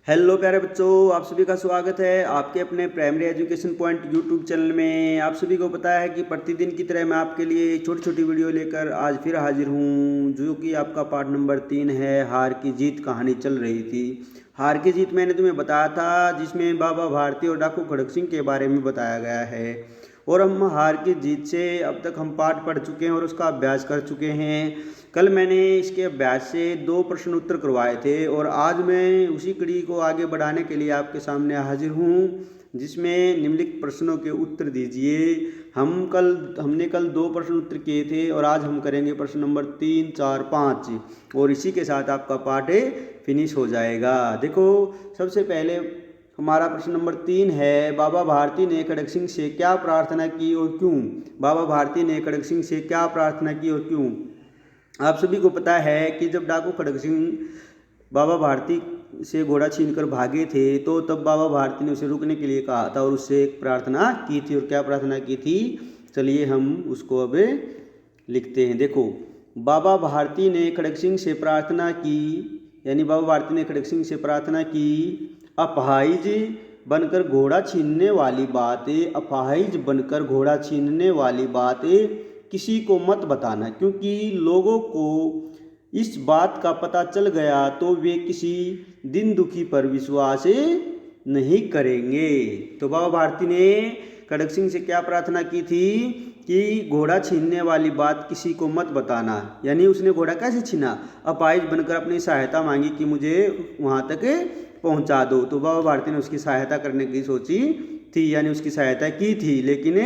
Hello प्यारे बच्चों, आप सभी का स्वागत है आपके अपने primary education point YouTube channel में। आप सभी को पता है कि प्रतिदिन की तरह मैं आपके लिए छोटी छोटी वीडियो लेकर आज फिर हाजिर हूँ, जो कि आपका पार्ट नंबर 3 है। हार की जीत कहानी चल रही थी। हार की जीत मैंने तुम्हें बताया था, जिसमें बाबा भारती और डाकू खड़क सिंह के बारे में बताया गया है। और हम हार की जीत से अब तक हम पाठ पढ़ चुके हैं और उसका अभ्यास कर चुके हैं। कल मैंने इसके अभ्यास से 2 प्रश्न उत्तर करवाए थे और आज मैं उसी कड़ी को आगे बढ़ाने के लिए आपके सामने हाजिर हूँ, जिसमें निम्नलिखित प्रश्नों के उत्तर दीजिए। हमने कल 2 प्रश्न उत्तर किए थे और आज हम करेंगे प्रश्न नंबर 3, 4, 5 और इसी के साथ आपका पाठ फिनिश हो जाएगा। देखो, सबसे पहले हमारा प्रश्न नंबर 3 है, बाबा भारती ने खड़क सिंह से क्या प्रार्थना की और क्यों? बाबा भारती ने खड़क सिंह से क्या प्रार्थना की और क्यों? आप सभी को पता है कि जब डाकू खड़क सिंह बाबा भारती से घोड़ा छीनकर भागे थे, तो तब बाबा भारती ने उसे रुकने के लिए कहा था और उससे एक प्रार्थना की थी। और क्या प्रार्थना की थी, चलिए हम उसको अब लिखते हैं। देखो, बाबा भारती ने खड़क सिंह से प्रार्थना की, यानी बाबा भारती ने खड़क सिंह से प्रार्थना की, अपाहिज बनकर घोड़ा छीनने वाली बातें, अपाहिज बनकर घोड़ा छीनने वाली बातें किसी को मत बताना, क्योंकि लोगों को इस बात का पता चल गया तो वे किसी दिन दुखी पर विश्वास नहीं करेंगे। तो बाबा भारती ने खड़क सिंह से क्या प्रार्थना की थी कि घोड़ा छीनने वाली बात किसी को मत बताना। यानी उसने घोड़ा कैसे छीना? अपाहिज बनकर अपनी सहायता मांगी कि मुझे वहाँ तक पहुँचा दो। तो बाबा भारती ने उसकी सहायता करने की सोची थी, यानी उसकी सहायता की थी, लेकिन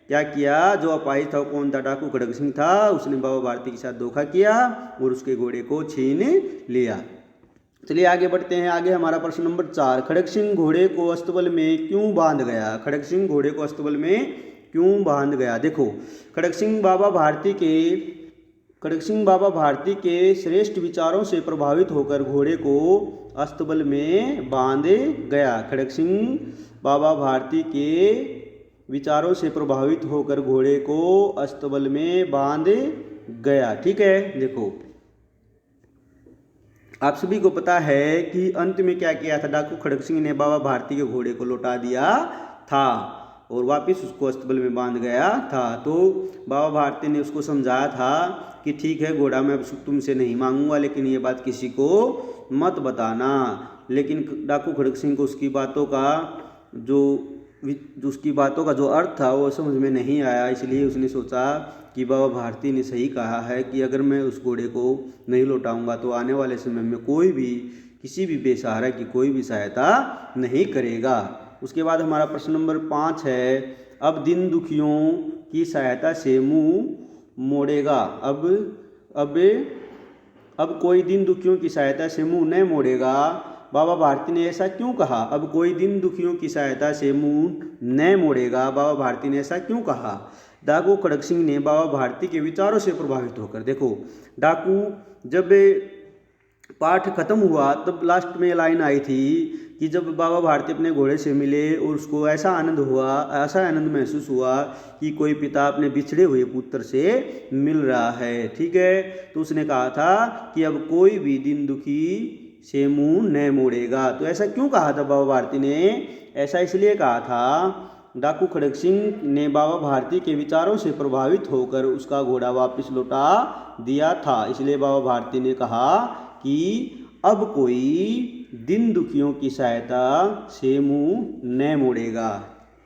क्या किया? जो अपाहिज था, कौन था? डाकू खड़क सिंह था। उसने बाबा भारती के साथ धोखा किया और उसके घोड़े को छीन लिया। चलिए आगे बढ़ते हैं। आगे हमारा प्रश्न नंबर 4, खड़क सिंह घोड़े को अस्तबल में क्यों बांध गया? खड़क सिंह घोड़े को अस्तबल में क्यों बांध गया? देखो, खड़क सिंह बाबा भारती के श्रेष्ठ विचारों से प्रभावित होकर घोड़े को अस्तबल में बांध गया। खड़क सिंह बाबा भारती के विचारों से प्रभावित होकर घोड़े को अस्तबल में बांध गया। ठीक है, देखो, आप सभी को पता है कि अंत में क्या किया था? डाकू खड़क सिंह ने बाबा भारती के घोड़े को लौटा दिया था और वापस उसको अस्तबल में बांध गया था। तो बाबा भारती ने उसको समझाया था कि ठीक है घोड़ा, मैं अब तुमसे नहीं मांगूंगा, लेकिन ये बात किसी को मत बताना। लेकिन डाकू खड़क सिंह को उसकी बातों का जो अर्थ था वो समझ में नहीं आया। इसलिए उसने सोचा कि बाबा भारती ने सही कहा है कि अगर मैं उस घोड़े को नहीं लौटाऊंगा तो आने वाले समय में कोई भी किसी भी बेसहारा की कोई भी सहायता नहीं करेगा। उसके बाद हमारा प्रश्न नंबर 5 है, अब दिन दुखियों की सहायता से मुंह मोड़ेगा। अब कोई दिन दुखियों की सहायता से मुंह नहीं मोड़ेगा। बाबा भारती ने ऐसा क्यों कहा? अब कोई दिन दुखियों की सहायता से मुंह नहीं मोड़ेगा। बाबा भारती ने ऐसा क्यों कहा? डाकू खड़क सिंह ने बाबा भारती के विचारों से प्रभावित होकर, देखो, डाकू जब पाठ खत्म हुआ तब लास्ट में लाइन आई थी कि जब बाबा भारती अपने घोड़े से मिले और उसको ऐसा आनंद महसूस हुआ कि कोई पिता अपने बिछड़े हुए पुत्र से मिल रहा है। ठीक है, तो उसने कहा था कि अब कोई भी दिन दुखी से मुंह नहीं मोड़ेगा। तो ऐसा क्यों कहा था बाबा भारती ने? ऐसा इसलिए कहा था, डाकू खड़क सिंह ने बाबा भारती के विचारों से प्रभावित होकर उसका घोड़ा वापस लौटा दिया था। इसलिए बाबा भारती ने कहा कि अब कोई दिन दुखियों की सहायता से मुंह नहीं मोड़ेगा।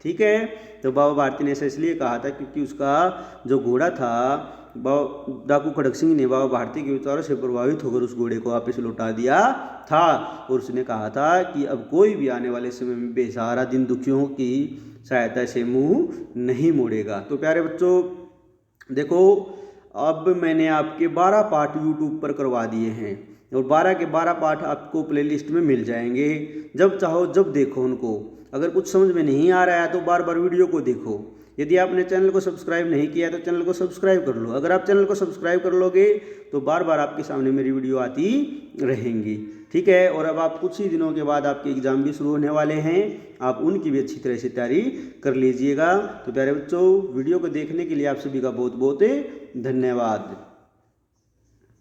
ठीक है, तो बाबा भारती ने ऐसा इसलिए कहा था क्योंकि उसका जो घोड़ा था, डाकू खड़क सिंह ने बाबा भारती के विचारों से प्रभावित होकर उस घोड़े को वापस लौटा दिया था और उसने कहा था कि अब कोई भी आने वाले समय में बेसहारा दिन दुखियों की सहायता से मुंह नहीं मोड़ेगा। तो प्यारे बच्चों, देखो, अब मैंने आपके 12 पाठ यूट्यूब पर करवा दिए हैं और 12 के 12 पाठ आपको प्लेलिस्ट में मिल जाएंगे। जब चाहो जब देखो उनको। अगर कुछ समझ में नहीं आ रहा है तो बार बार वीडियो को देखो। यदि आपने चैनल को सब्सक्राइब नहीं किया तो चैनल को सब्सक्राइब कर लो। अगर आप चैनल को सब्सक्राइब कर लोगे तो बार बार आपके सामने मेरी वीडियो आती रहेंगी। ठीक है, और अब आप कुछ ही दिनों के बाद आपके एग्ज़ाम भी शुरू होने वाले हैं, आप उनकी भी अच्छी तरह से तैयारी कर लीजिएगा। तो प्यारे बच्चों, वीडियो को देखने के लिए आप सभी का बहुत बहुत धन्यवाद।